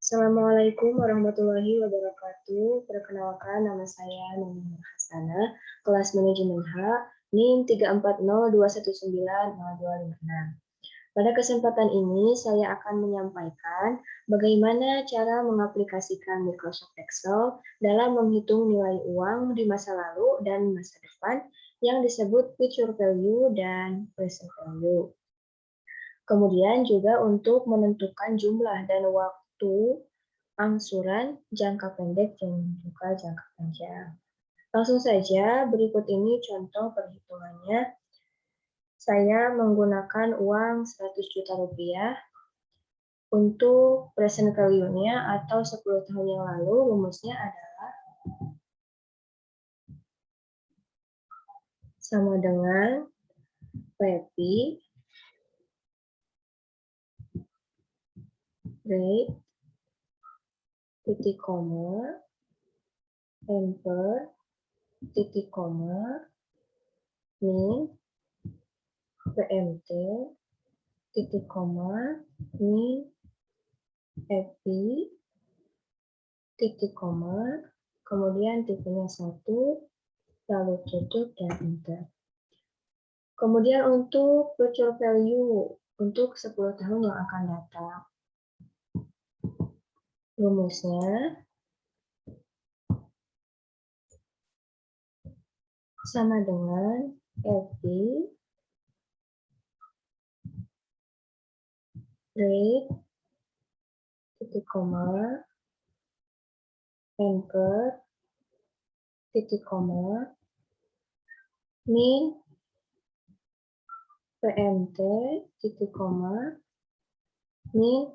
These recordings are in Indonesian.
Assalamualaikum warahmatullahi wabarakatuh. Perkenalkan, nama saya Nana Nur Hasanah, kelas manajemen H, NIM 34021902556. Pada kesempatan ini, saya akan menyampaikan bagaimana cara mengaplikasikan Microsoft Excel dalam menghitung nilai uang di masa lalu dan masa depan yang disebut future value dan present value. Kemudian juga untuk menentukan jumlah dan waktu angsuran jangka pendek dan juga jangka panjang. Langsung saja, berikut ini contoh perhitungannya. Saya menggunakan uang 100 juta rupiah. Untuk present value-nya atau 10 tahun yang lalu, rumusnya adalah sama dengan PP rate titik koma enter titik koma min PMT titik koma min FP titik koma kemudian tipenya 1 lalu tutup dan enter. Kemudian untuk future value untuk 10 tahun yang akan datang. Rumusnya sama dengan FP rate titik koma anchor titik koma min PMT titik koma min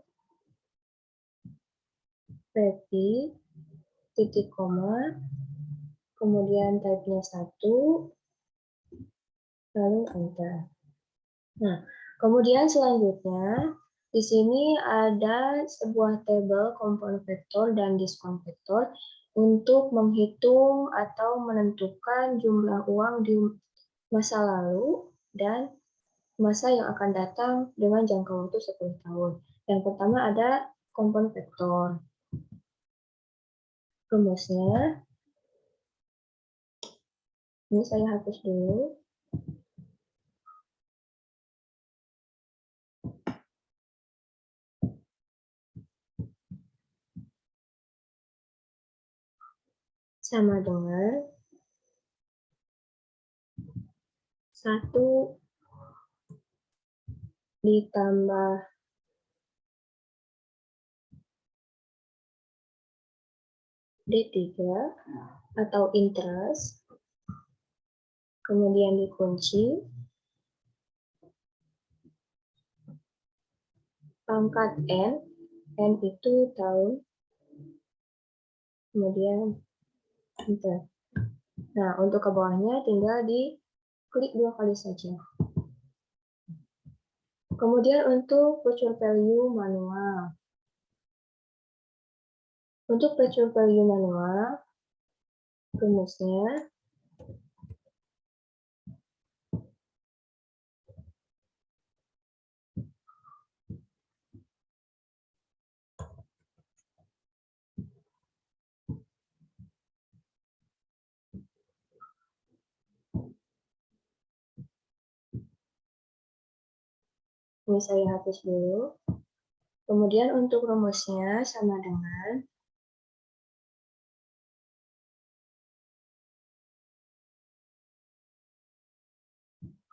PP titik koma kemudian type-nya 1 lalu enter. Nah, kemudian selanjutnya di sini ada sebuah tabel compound factor dan discount factor untuk menghitung atau menentukan jumlah uang di masa lalu dan masa yang akan datang dengan jangka waktu 10 tahun. Yang pertama ada compound factor. Rumusnya, ini saya hapus dulu. Sama dengan 1 ditambah D3 atau interest, kemudian dikunci, pangkat N itu tahun, kemudian enter. Nah, untuk ke bawahnya tinggal diklik 2 kali saja. Kemudian untuk future value manual. Untuk future value manual, rumusnya ini saya hapus dulu. Kemudian untuk rumusnya sama dengan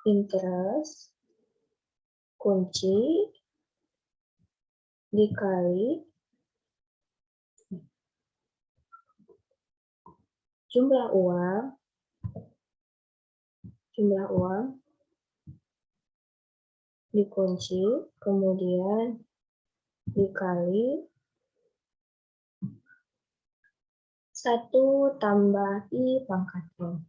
interest kunci dikali jumlah uang dikunci kemudian dikali 1 tambah I pangkat N.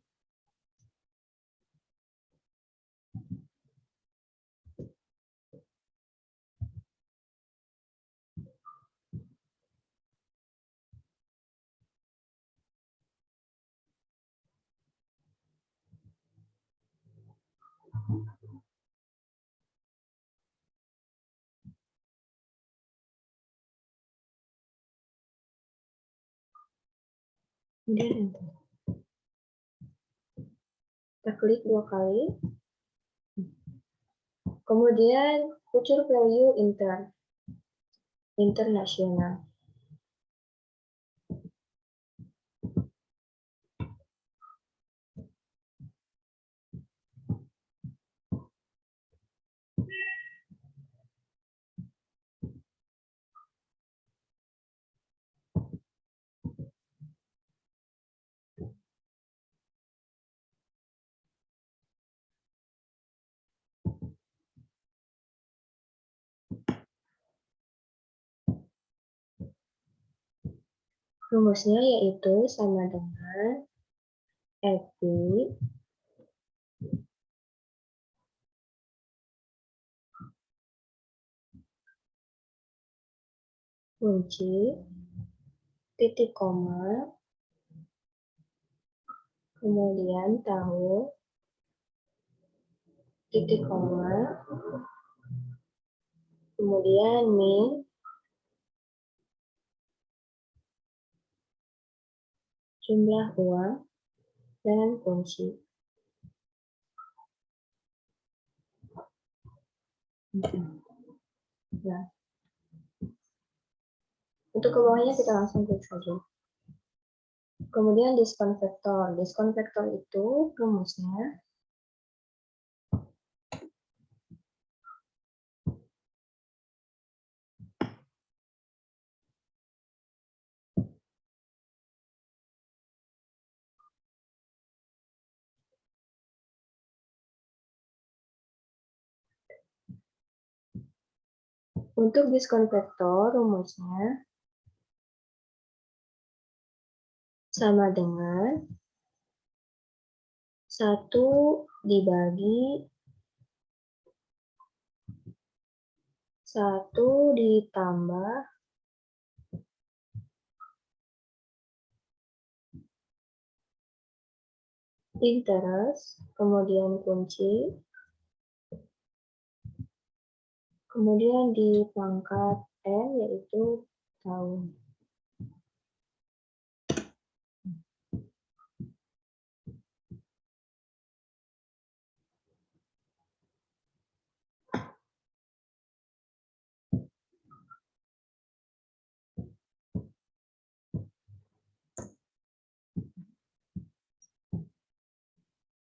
Kemudian enter. Kita klik 2 kali. Kemudian future value internasional. Rumusnya yaitu sama dengan FP kunci titik koma kemudian tahun titik koma kemudian min jumlah uang dan kunci. Nah, untuk ke bawahnya kita langsung klik saja. Kemudian diskon vektor. Diskon vektor itu rumusnya untuk diskon vektor rumusnya sama dengan 1 dibagi 1 ditambah interest, kemudian kunci, kemudian di pangkat N yaitu tahun.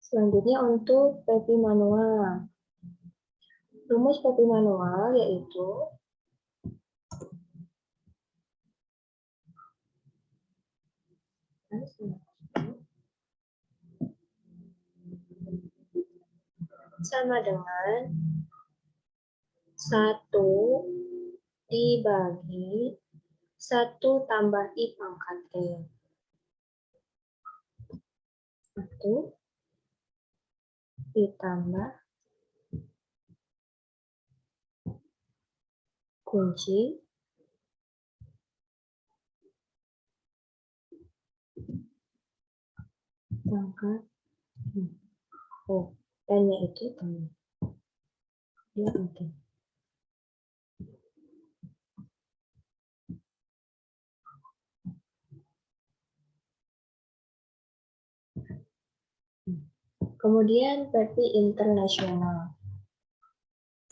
Selanjutnya untuk PP manual. Rumus PP manual yaitu sama dengan 1 dibagi 1 tambah I pangkat N. 1 ditambah kunci pangkat N-nya itu tahun. Ya, oke. Kemudian PP internasional.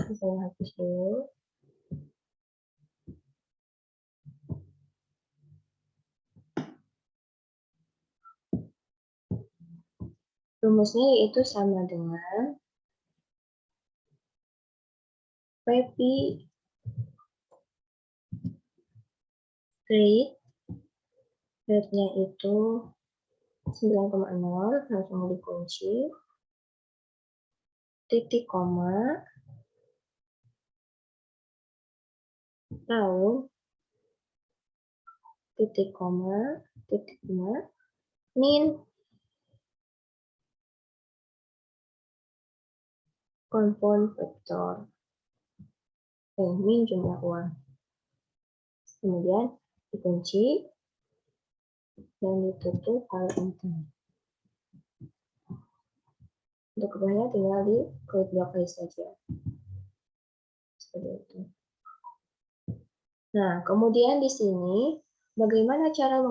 Saya hapus dulu. Rumusnya yaitu sama dengan PP rate-nya itu 9,0, langsung dikunci, titik koma, tahun, titik koma, min, confirm vektor, min jumlah uang. Kemudian dikunci dan ditutup file enter. Untuk kebanyakan tinggal di klik 2 kali saja. Seperti itu. Nah, kemudian di sini Bagaimana cara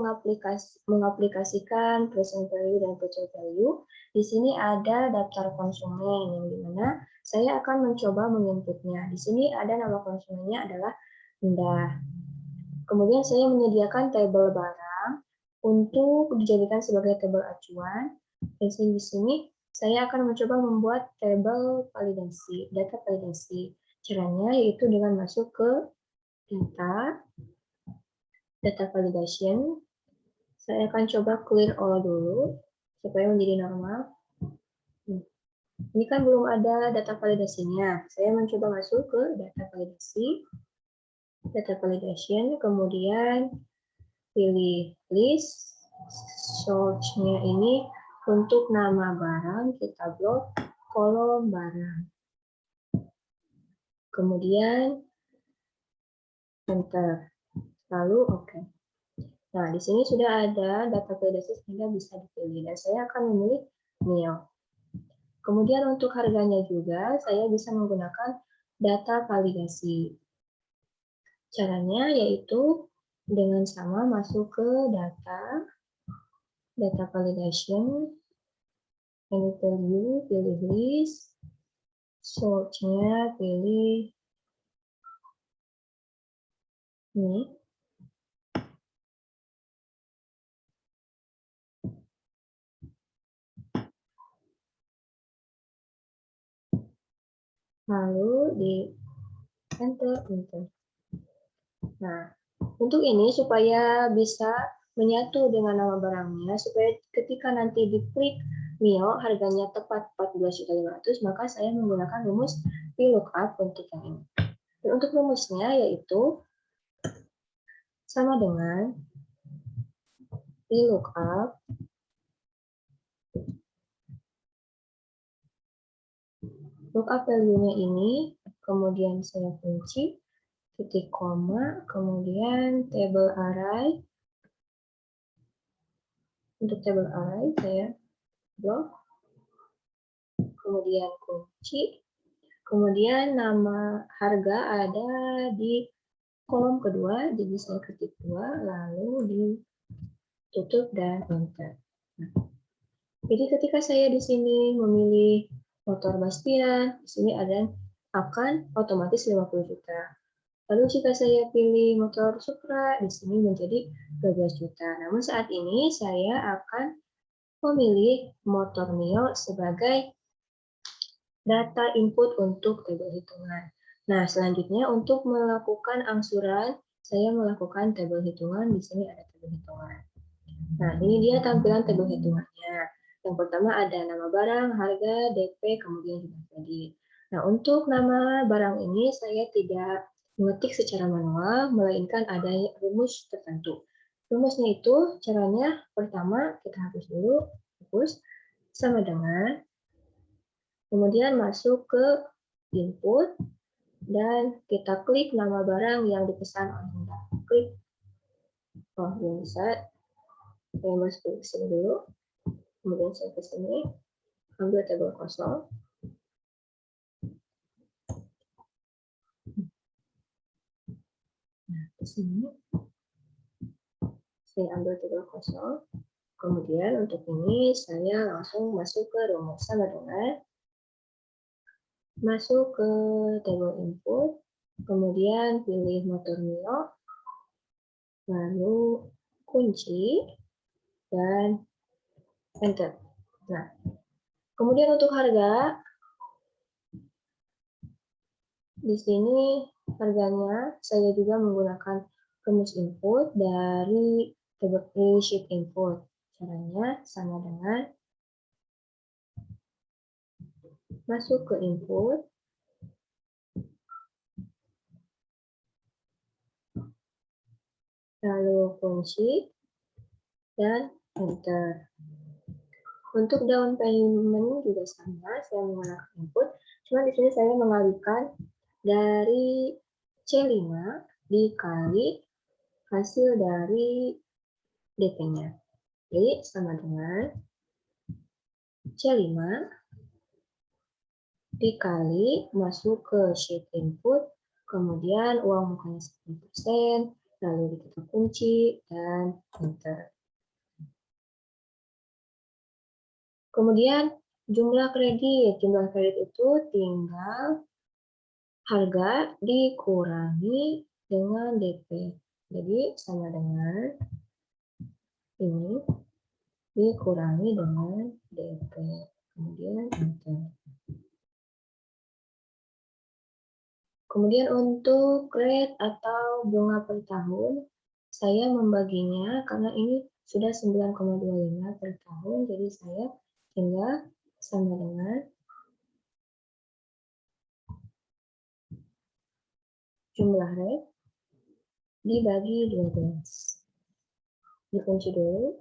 mengaplikasikan present value dan future value? Di sini ada daftar konsumen yang dimana saya akan mencoba menginputnya. Di sini ada nama konsumennya adalah Indah. Kemudian saya menyediakan tabel barang untuk dijadikan sebagai tabel acuan. Dan di sini saya akan mencoba membuat tabel validasi, data validasi. Caranya yaitu dengan masuk ke data validation. Saya akan coba clear all dulu supaya menjadi normal. Ini kan belum ada data validasinya. Saya mencoba masuk ke data validasi, data validation, kemudian pilih list, search-nya ini untuk nama barang, kita blok kolom barang. Kemudian enter, lalu oke. Nah, di sini sudah ada data validasi sehingga bisa dipilih dan saya akan memilih meal. Kemudian untuk harganya juga saya bisa menggunakan data validasi. Caranya yaitu dengan sama masuk ke data validation, any value, pilih list, search-nya pilih ini. Lalu di enter. Nah, untuk ini supaya bisa menyatu dengan nama barangnya, supaya ketika nanti diklik Mio harganya tepat 14.500.000, maka saya menggunakan rumus VLOOKUP untuk yang ini. Dan untuk rumusnya yaitu sama dengan VLOOKUP lookup value-nya ini, kemudian saya kunci, titik koma, kemudian table array. Untuk table array saya blok, kemudian kunci, kemudian nama harga ada di kolom kedua, jadi saya ketik 2, lalu ditutup dan enter. Nah, jadi ketika saya di sini memilih motor Bastian, di sini ada akan otomatis 50 juta. Lalu jika saya pilih motor Supra, di sini menjadi 12 juta. Namun saat ini saya akan memilih motor Mio sebagai data input untuk tabel hitungan. Nah, selanjutnya untuk melakukan angsuran, saya melakukan tabel hitungan. Di sini ada tabel hitungan. Nah, ini dia tampilan tabel hitungannya. Yang pertama ada nama barang, harga, DP, kemudian juga kredit. Nah, untuk nama barang ini saya tidak mengetik secara manual, melainkan ada rumus tertentu. Rumusnya itu caranya pertama kita hapus dulu, hapus sama dengan, kemudian masuk ke input, dan kita klik nama barang yang dipesan oleh Anda. Klik, oh belum bisa, saya masuk ke sini dulu, kemudian saya ke sini, ambil tabel kosong. Nah, di sini saya ambil tabel kosong. Kemudian untuk ini saya langsung masuk ke rumus sama dengan masuk ke tabel input, kemudian pilih motor Mio, lalu kunci dan enter. Nah, kemudian untuk harga di sini harganya saya juga menggunakan rumus input dari table sheet input. Caranya sama dengan masuk ke input, lalu kunci, dan enter. Untuk down payment juga sama, saya menggunakan input. Cuma di sini saya mengalihkan dari C5 dikali hasil dari DP-nya. Jadi sama dengan C5 dikali masuk ke sheet input, kemudian uang mukanya 10%, lalu diketik kunci, dan enter. Kemudian jumlah kredit. Jumlah kredit itu tinggal harga dikurangi dengan DP. Jadi sama dengan ini dikurangi dengan DP. Kemudian enter. Kemudian untuk rate atau bunga per tahun, saya membaginya karena ini sudah 9,25 per tahun, jadi saya tinggal sama dengan jumlah rate dibagi 12. Dikunci dulu,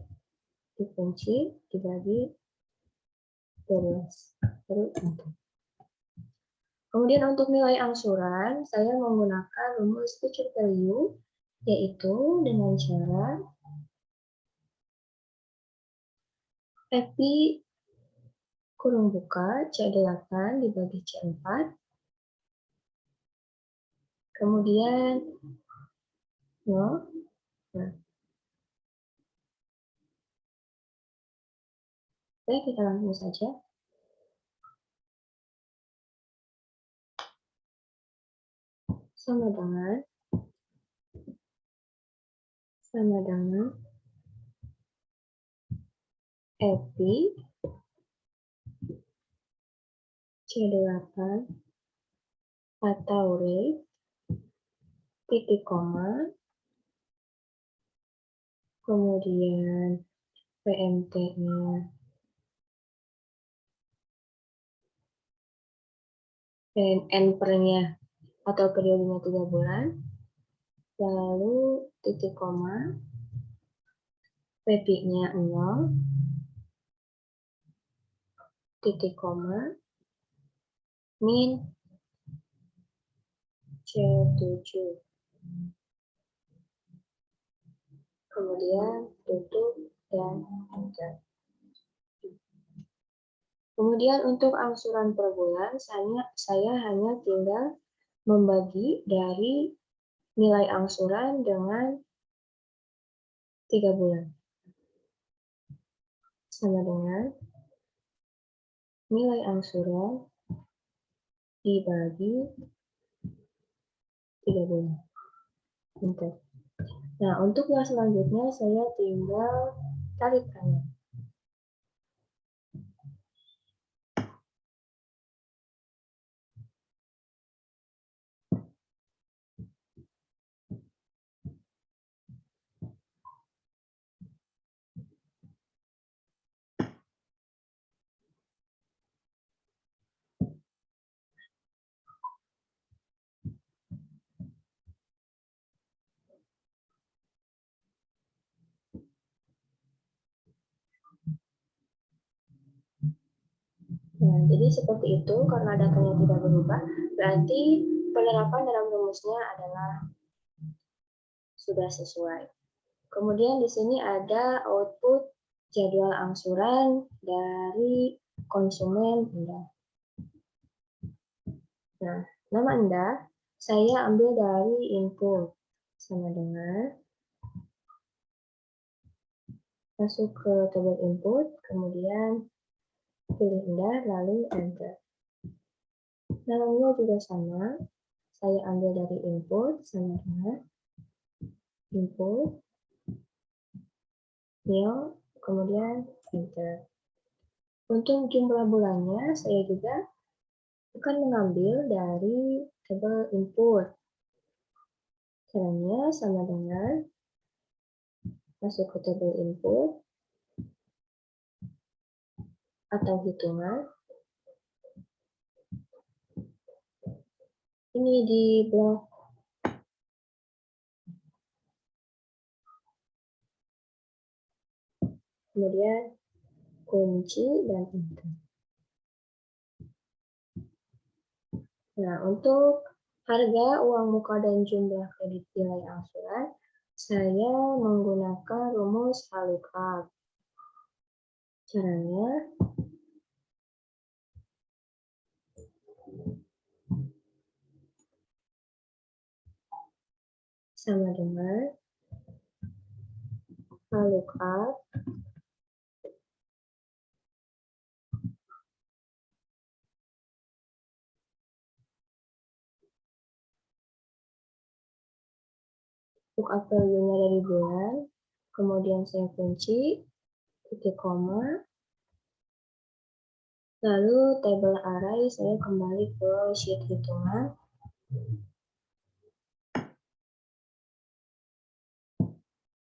dikunci, dibagi 12. Baru enter. Kemudian untuk nilai angsuran, saya menggunakan rumus future value, yaitu dengan cara FP kurung buka C8 dibagi C4, kemudian 0. Nah, oke, kita langsung saja. Sama dengan FP C8 atau rate titik koma, kemudian PMT-nya N-nya atau periodenya 3 bulan, lalu titik koma, PP-nya 0, titik koma, min C7. Kemudian tutup dan enter. Kemudian untuk angsuran per bulan, saya hanya tinggal membagi dari nilai angsuran dengan 3 bulan. Sama dengan nilai angsuran dibagi 3 bulan. Enter. Nah, untuk yang selanjutnya saya tinggal tarik kanan. Nah, jadi seperti itu, karena datanya tidak berubah, berarti penerapan dalam rumusnya adalah sudah sesuai. Kemudian di sini ada output jadwal angsuran dari konsumen Anda. Nah, nama Anda saya ambil dari input, sama dengan masuk ke tabel input, kemudian pilih Anda, lalu enter. Namanya juga sama, saya ambil dari input, sama dengan input, new, kemudian enter. Untuk jumlah bulannya, saya juga akan mengambil dari tabel input. Caranya sama dengan masuk ke tabel input atau hitungan. Ini di blok kemudian kunci dan enter. Nah, untuk harga uang muka dan jumlah kredit nilai angsuran, saya menggunakan rumus VLOOKUP. Caranya, sama dengan lookup lookup value-nya dari bulan, kemudian saya kunci, titik koma, lalu table array saya kembali ke sheet hitungan,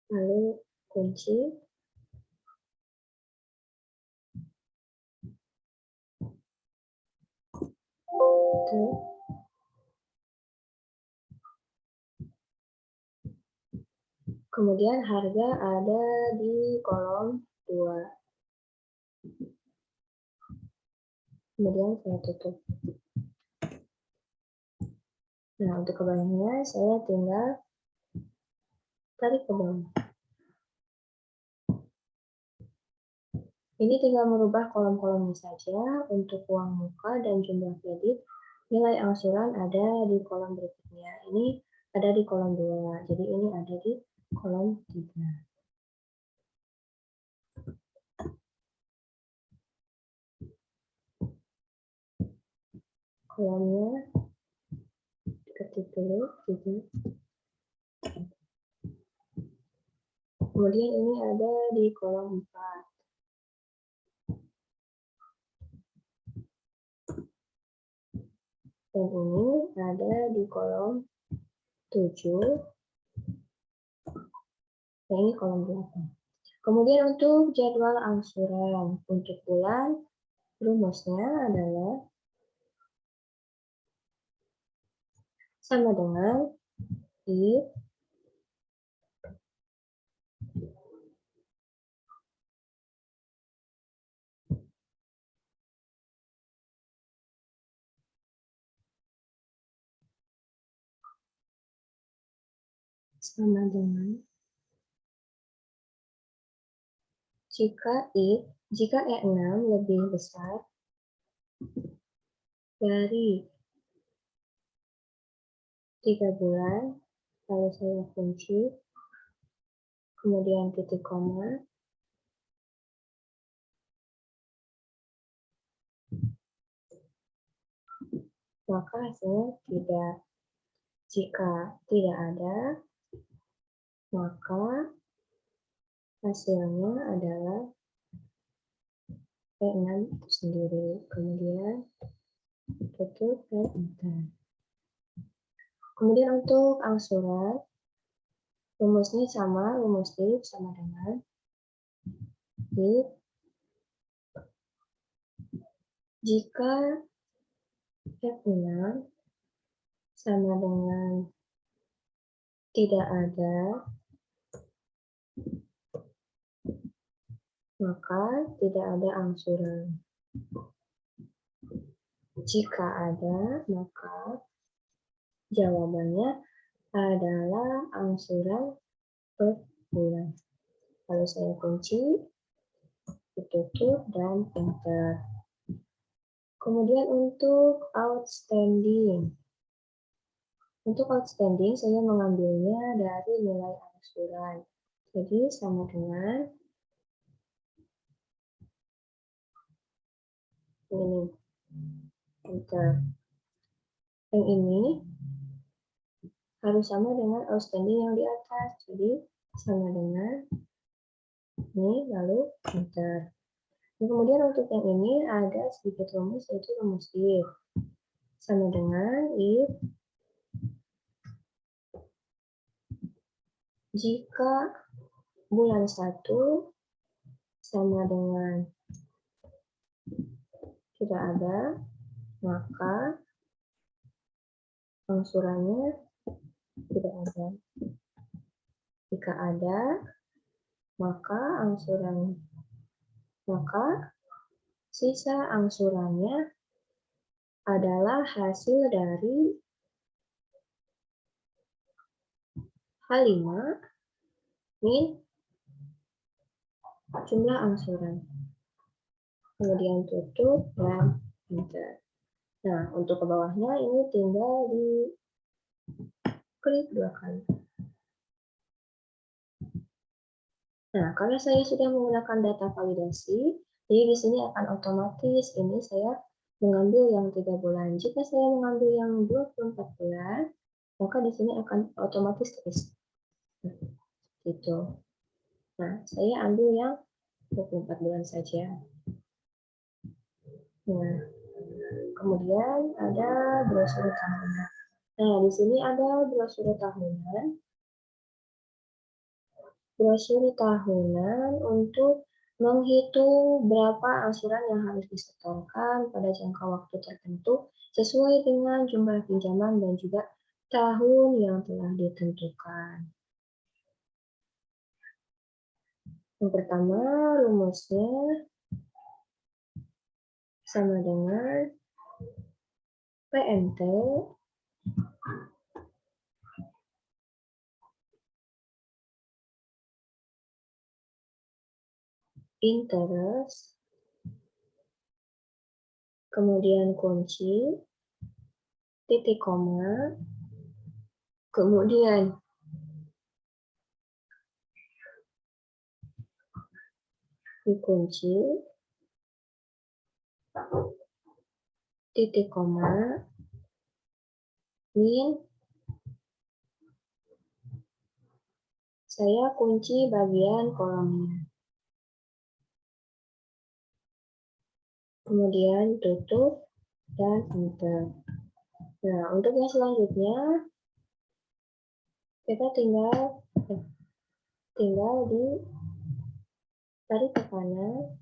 lalu kunci, kemudian harga ada di kolom 2. Kemudian saya tutup. Nah, untuk kebawahnya saya tinggal tarik ke bawah. Ini tinggal merubah kolom-kolomnya saja. Untuk uang muka dan jumlah kredit, nilai angsuran ada di kolom berikutnya. Ini ada di kolom 2, jadi ini ada di kolom 3. Kolomnya ketik dulu, 3. Kemudian ini ada di kolom 4. Dan ini ada di kolom 7. Dan ini kolom 8. Kemudian untuk jadwal angsuran untuk bulan, rumusnya adalah sama dengan if sama dengan jika E6 lebih besar dari 3 bulan, lalu saya kunci, kemudian titik koma, maka hasilnya tidak. Jika tidak ada, maka hasilnya adalah E6 itu sendiri. Kemudian tutup dan enter. Kemudian untuk angsuran, rumusnya sama, rumus if sama dengan if jika F6 sama dengan tidak ada, maka tidak ada angsuran. Jika ada, maka jawabannya adalah angsuran per bulan. Lalu saya kunci, ditutup, dan enter. Kemudian untuk outstanding. Untuk outstanding, saya mengambilnya dari nilai angsuran. Jadi sama dengan ini. Enter. Yang ini harus sama dengan outstanding yang di atas. Jadi sama dengan ini, lalu enter. Dan kemudian untuk yang ini ada sedikit rumus, yaitu rumus if. Sama dengan if jika bulan 1 sama dengan tidak ada, maka angsurannya tidak ada. Jika ada, maka sisa angsurannya adalah hasil dari H5 min jumlah angsuran. Kemudian tutup dan enter. Nah, untuk ke bawahnya ini tinggal di klik 2 kali. Nah, karena saya sudah menggunakan data validasi, jadi di sini akan otomatis ini saya mengambil yang 3 bulan. Jika saya mengambil yang 24 bulan, maka di sini akan otomatis terisi. Gitu. Nah, saya ambil yang 24 bulan saja. Nah, kemudian ada brosur tahunan. Nah, di sini ada brosur tahunan. Brosur tahunan untuk menghitung berapa angsuran yang harus disetorkan pada jangka waktu tertentu sesuai dengan jumlah pinjaman dan juga tahun yang telah ditentukan. Yang pertama, rumusnya sama dengan PMT interest, kemudian kunci, titik koma, kemudian dikunci, titik koma, min, saya kunci bagian kolomnya. Kemudian tutup dan enter. Nah, untuk yang selanjutnya kita tinggal di tarik ke kanan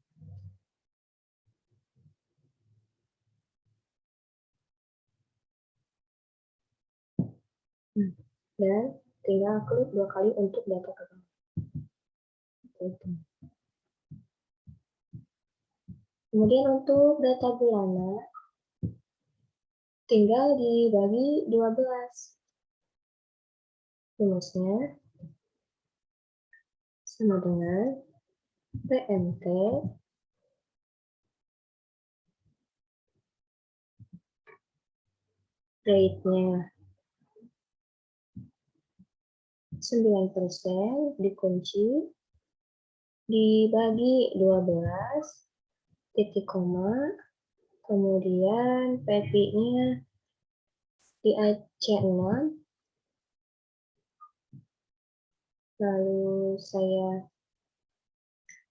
dan tinggal klik 2 kali untuk data ke kanan. Kemudian untuk data bulanan tinggal dibagi 12. Rumusnya sama dengan PMT rate-nya 9% dikunci dibagi 12 titik koma, kemudian PPI-nya di C6, lalu saya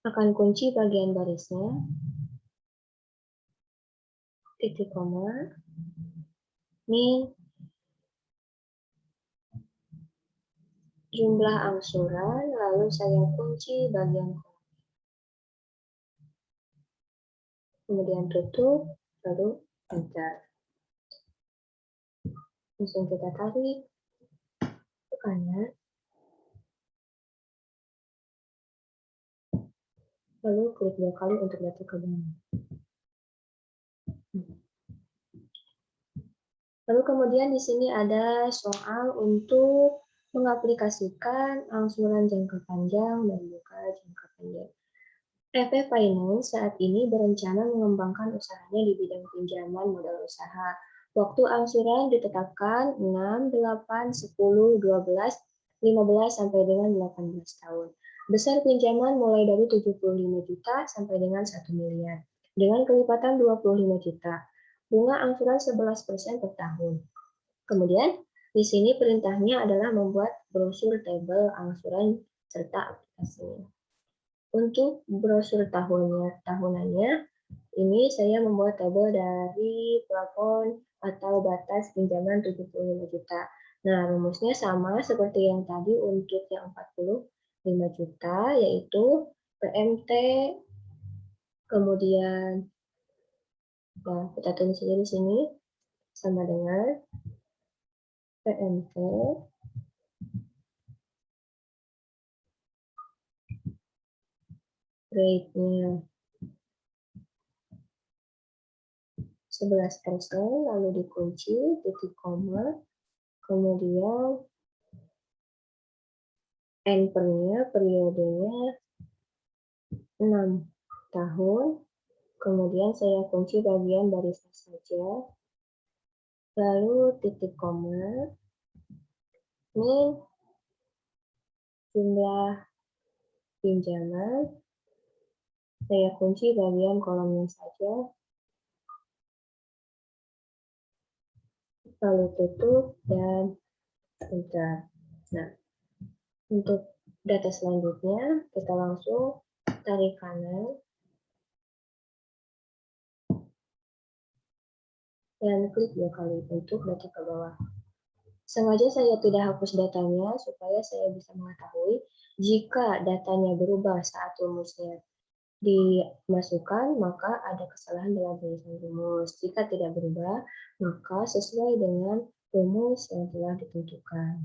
akan kunci bagian barisnya, titik koma, min, jumlah angsuran, lalu saya kunci bagian kemudian tutup, lalu enter. Langsung kita tarik ke kanan, lalu klik 2 kali untuk data ke kanan. Lalu kemudian di sini ada soal untuk mengaplikasikan angsuran jangka panjang dan juga jangka pendek. FF Finance saat ini berencana mengembangkan usahanya di bidang pinjaman modal usaha. Waktu angsuran ditetapkan 6, 8, 10, 12, 15 sampai dengan 18 tahun. Besar pinjaman mulai dari 75 juta sampai dengan 1 miliar. Dengan kelipatan 25 juta. Bunga angsuran 11% per tahun. Kemudian, di sini perintahnya adalah membuat brosur tabel angsuran serta aplikasinya. Untuk brosur tahunannya, ini saya membuat tabel dari plafon atau batas pinjaman 75 juta. Nah, rumusnya sama seperti yang tadi untuk yang 45 juta, yaitu PMT, kemudian nah, kita tulis saja di sini sama dengan PMT rate-nya 11%, lalu dikunci, titik koma, kemudian N-nya, periodenya 6 tahun, kemudian saya kunci bagian barisnya saja, lalu titik koma, min jumlah pinjaman. Saya kunci bagian kolomnya saja, lalu tutup dan enter. Nah, untuk data selanjutnya, kita langsung tarik kanan dan klik 2 kali untuk data ke bawah. Sengaja saya tidak hapus datanya supaya saya bisa mengetahui jika datanya berubah saat rumusnya dimasukkan, maka ada kesalahan dalam penulisan rumus. Jika tidak berubah, maka sesuai dengan rumus yang telah ditentukan.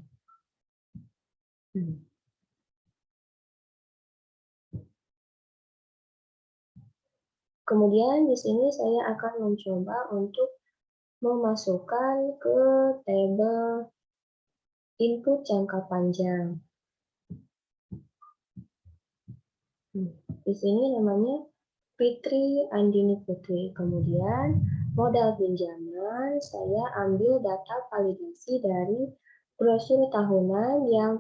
Kemudian di sini saya akan mencoba untuk memasukkan ke tabel input jangka panjang. Di sini namanya Fitri Andini Putri. Kemudian modal pinjaman saya ambil data validasi dari brosur tahunan yang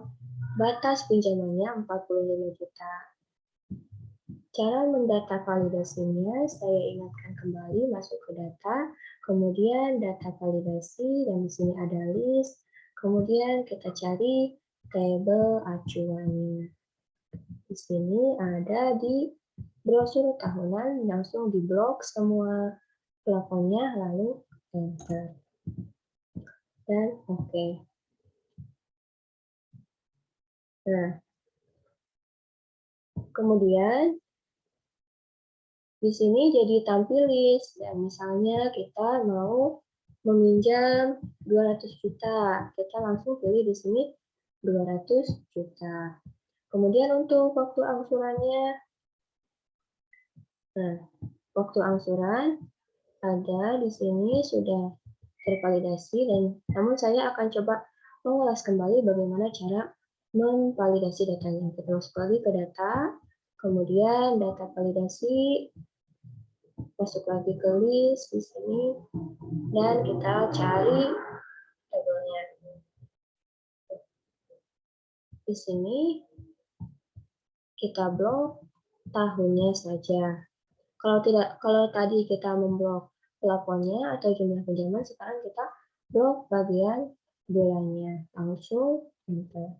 batas pinjamannya 45 juta. Cara mendata validasinya saya ingatkan kembali masuk ke data, kemudian data validasi dan di sini ada list, kemudian kita cari tabel acuannya. Di sini ada di brosur tahunan, langsung di blok semua plafonnya, lalu enter. Dan oke. Nah, kemudian di sini jadi tampil list. Dan misalnya kita mau meminjam 200 juta, kita langsung pilih di sini 200 juta. Kemudian untuk waktu angsurannya, nah, waktu angsuran ada di sini sudah tervalidasi, dan namun saya akan coba mengulas kembali bagaimana cara memvalidasi datanya. Kita masuk lagi ke data, kemudian data validasi, masuk lagi ke list di sini, dan kita cari tabelnya. Di sini kita blok tahunnya saja. Kalau tadi kita memblok plafonnya atau jumlah pinjaman, sekarang kita blok bagian bulannya. Langsung enter.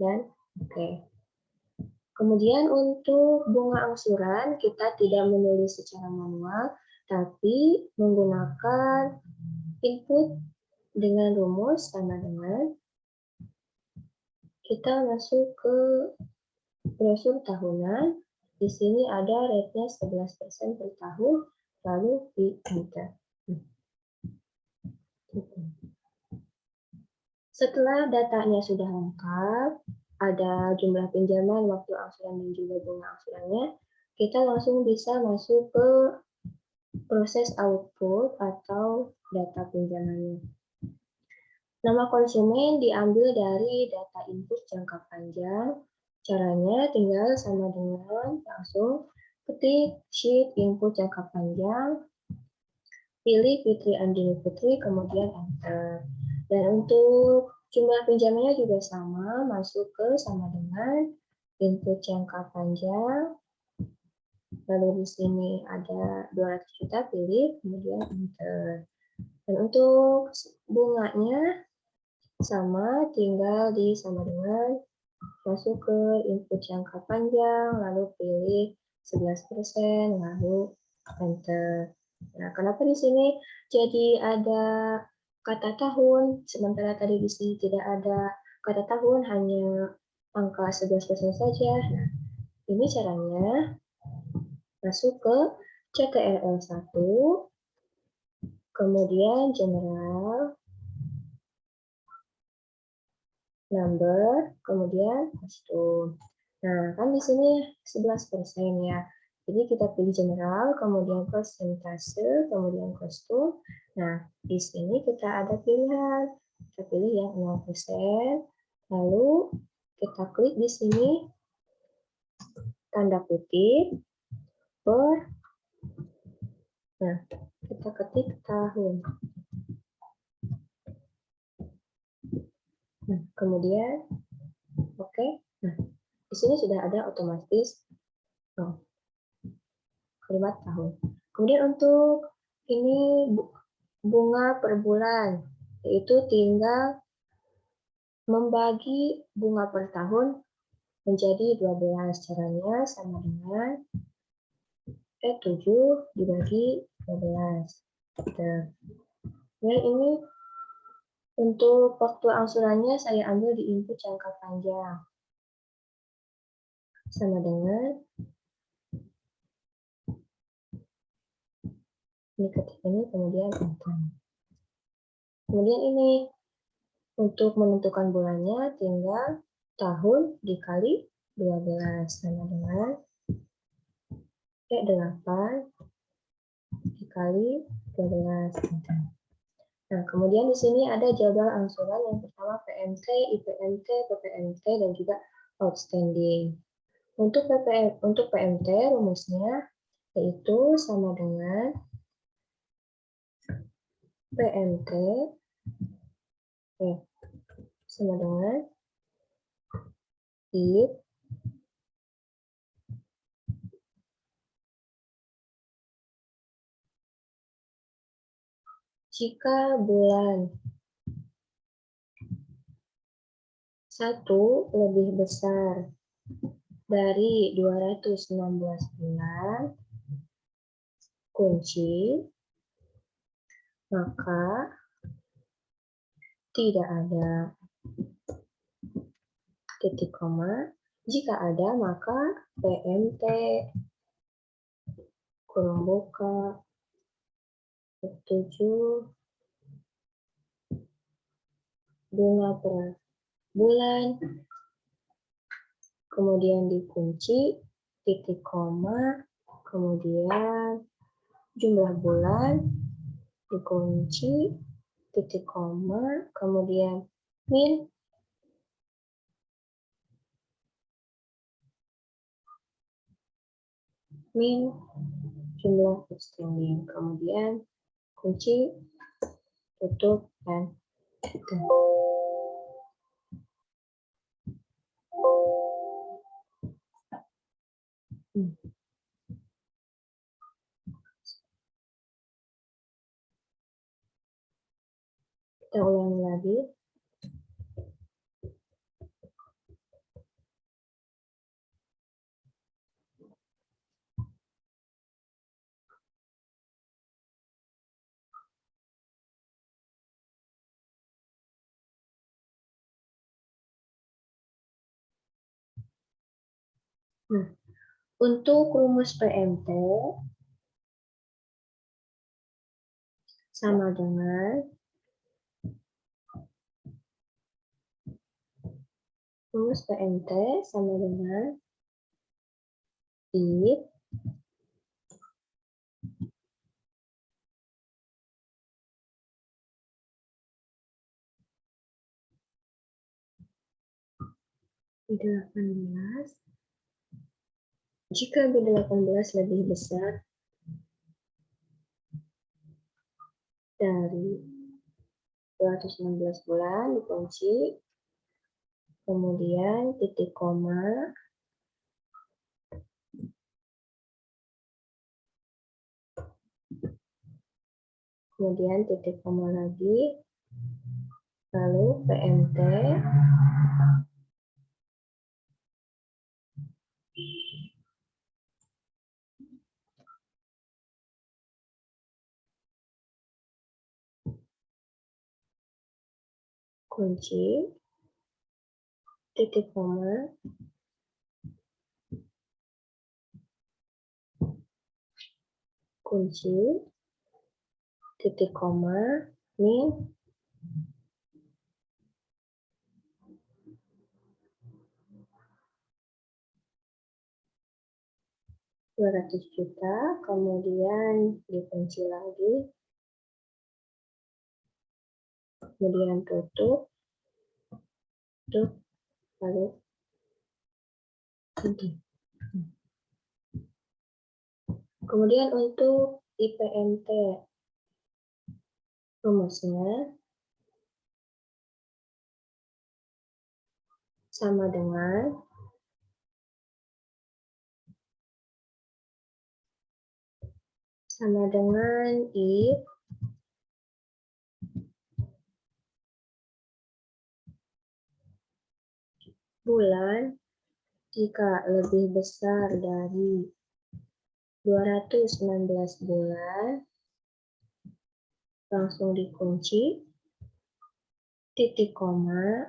Dan oke. Kemudian untuk bunga angsuran kita tidak menulis secara manual, tapi menggunakan input dengan rumus sama dengan kita masuk ke brosur tahunan. Di sini ada rate-nya 11% per tahun, lalu di enter. Setelah datanya sudah lengkap, ada jumlah pinjaman, waktu angsuran, dan juga bunga angsurannya, kita langsung bisa masuk ke proses output atau data pinjamannya. Nama konsumen diambil dari data input jangka panjang. Caranya tinggal sama dengan langsung ketik sheet input jangka panjang, pilih Fitri Andini Putri, kemudian enter. Dan untuk jumlah pinjamannya juga sama, masuk ke sama dengan input jangka panjang. Lalu di sini ada 200 juta, pilih, kemudian enter. Dan untuk bunganya sama, tinggal di sama dengan masuk ke input jangka panjang, lalu pilih 11%, lalu enter. Nah, kenapa di sini jadi ada kata tahun, sementara tadi di sini tidak ada kata tahun, hanya angka 11% saja. Nah, ini caranya masuk ke CTRL 1, kemudian general, number, kemudian custom. Nah, kan di sini 11% ya. Jadi kita pilih general, kemudian persentase, kemudian custom. Nah, di sini kita ada pilihan. Kita pilih yang 0%. Lalu kita klik di sini tanda kutip per. Nah, kita ketik tahun. Nah, kemudian oke. Nah, di Di sini sudah ada otomatis kalimat tahun. Kemudian untuk ini bunga per bulan, yaitu tinggal membagi bunga per tahun menjadi 12. Caranya sama dengan 7 dibagi 12. Nah, ini untuk waktu angsurannya saya ambil di input jangka panjang. Sama dengan ini ketik ini kemudian enter. Kemudian ini untuk menentukan bulannya tinggal tahun dikali 12 sama dengan 8 dikali 12. Nah, kemudian di sini ada jadwal angsuran yang pertama PMT, IPMT, PPMT, dan juga outstanding. Untuk PMT rumusnya yaitu sama dengan PMT sama dengan if jika bulan 1 lebih besar dari 216 bulan, kunci, maka tidak ada titik koma. Jika ada, maka PMT kurung buka 7 bunga per bulan, kemudian dikunci, titik koma, kemudian jumlah bulan, dikunci, titik koma, kemudian min jumlah outstanding, kemudian kunci, tutup, dan enter. Kita ulangi lagi. Nah, untuk rumus PMT sama dengan rumus PMT sama dengan if B18 jika B18 lebih besar dari 216 bulan, dikunci, kemudian titik koma, kemudian titik koma lagi, lalu PMT, kunci, titik koma, kunci, titik koma, min, $200 juta, kemudian dikunci lagi, kemudian tutup, lalu enter. Kemudian untuk IPMT rumusnya sama dengan sama dengan if bulan jika lebih besar dari 216 bulan, langsung dikunci, titik koma,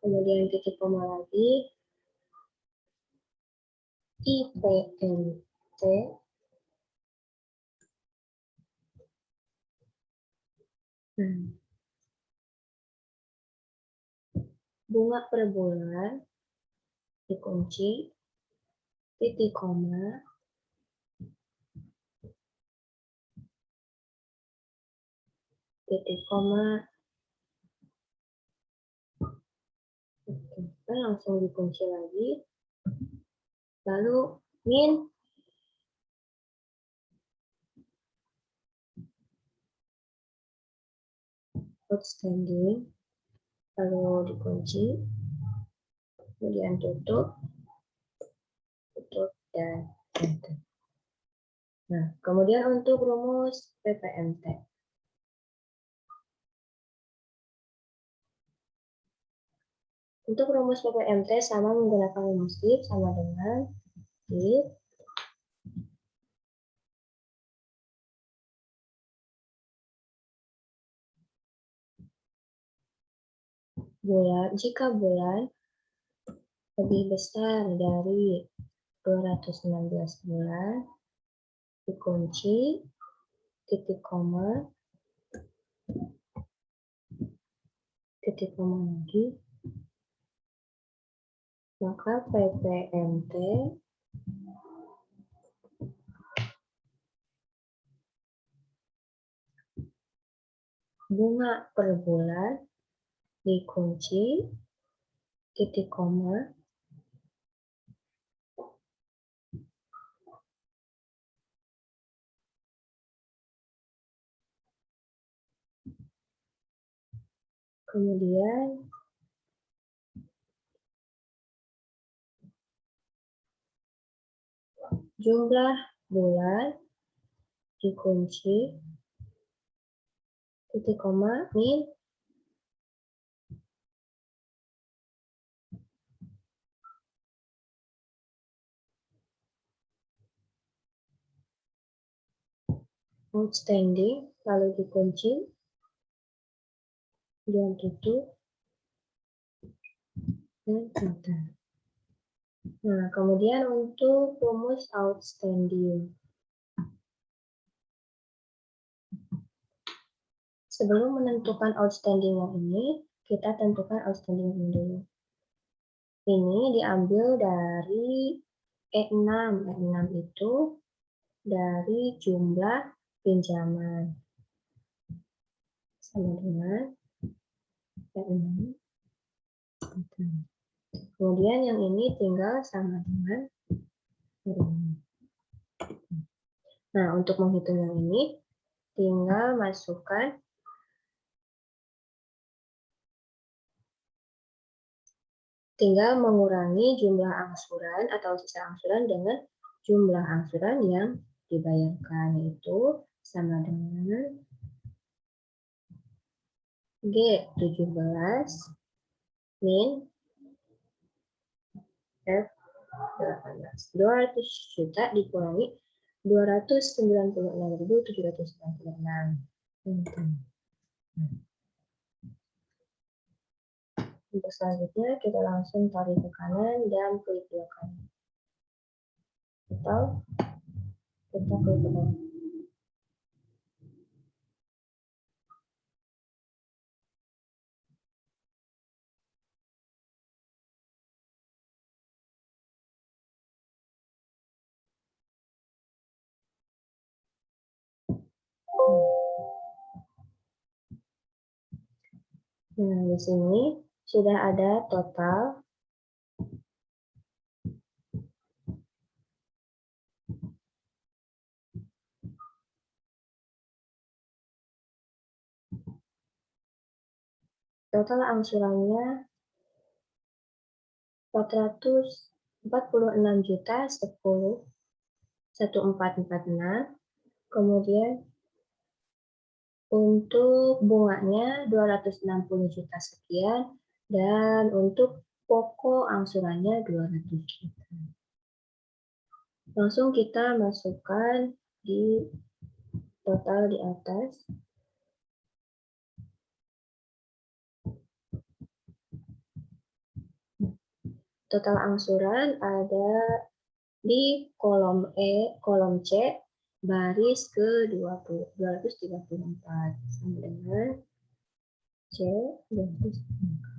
kemudian titik koma lagi, IPNT, bunga per bulan, dikunci, titik koma, titik koma, oke, langsung dikunci lagi, lalu min outstanding, lalu dikunci, kemudian tutup, dan enter. Nah, kemudian untuk rumus PPMT. Untuk rumus PPMT sama menggunakan rumus if sama dengan if jika bulan lebih besar dari 216 bulan, dikunci, titik koma lagi, maka PPMT bunga per bulan dikunci, titik koma, kemudian jumlah bulan dikunci, titik koma, min outstanding, lalu dikunci, dan tutup, dan enter. Nah, kemudian untuk rumus outstanding. Sebelum menentukan outstanding yang ini, kita tentukan outstanding ini dulu. Ini diambil dari E6. E6 itu dari jumlah pinjaman. Sama dengan E6. Kemudian yang ini tinggal sama dengan E6. Nah, untuk menghitung yang ini, tinggal masukkan tinggal mengurangi jumlah angsuran atau sisa angsuran dengan jumlah angsuran yang dibayarkan, yaitu sama dengan G17 min F18. 200 juta dikurangi 296.796. Untuk selanjutnya kita langsung tarik ke kanan dan klik dua kali. Atau kita klik ke bawah. Nah, di sini sudah ada total angsurannya 400 46.10.1446. Kemudian untuk bunganya 260 juta sekian, dan untuk pokok angsurannya 200 juta. Langsung kita masukkan di total di atas. Total angsuran ada di kolom kolom C, baris ke 234, sama dengan C 234.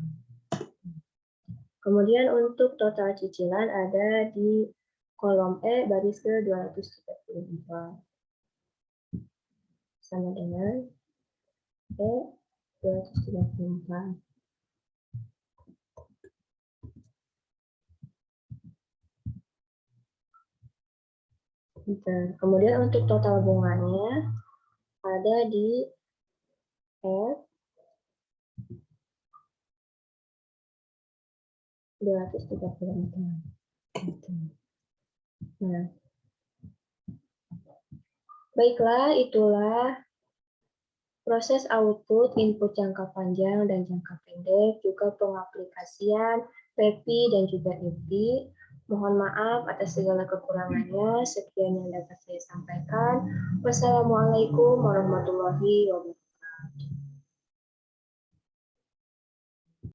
Kemudian untuk total cicilan ada di kolom E, baris ke 234, sama dengan E 234. Kemudian untuk total bunganya ada di F 234. Nah, baiklah, itulah proses output, input jangka panjang dan jangka pendek, juga pengaplikasian PEPI dan juga EPI. Mohon maaf atas segala kekurangannya. Sekian yang dapat saya sampaikan. Wassalamualaikum warahmatullahi wabarakatuh.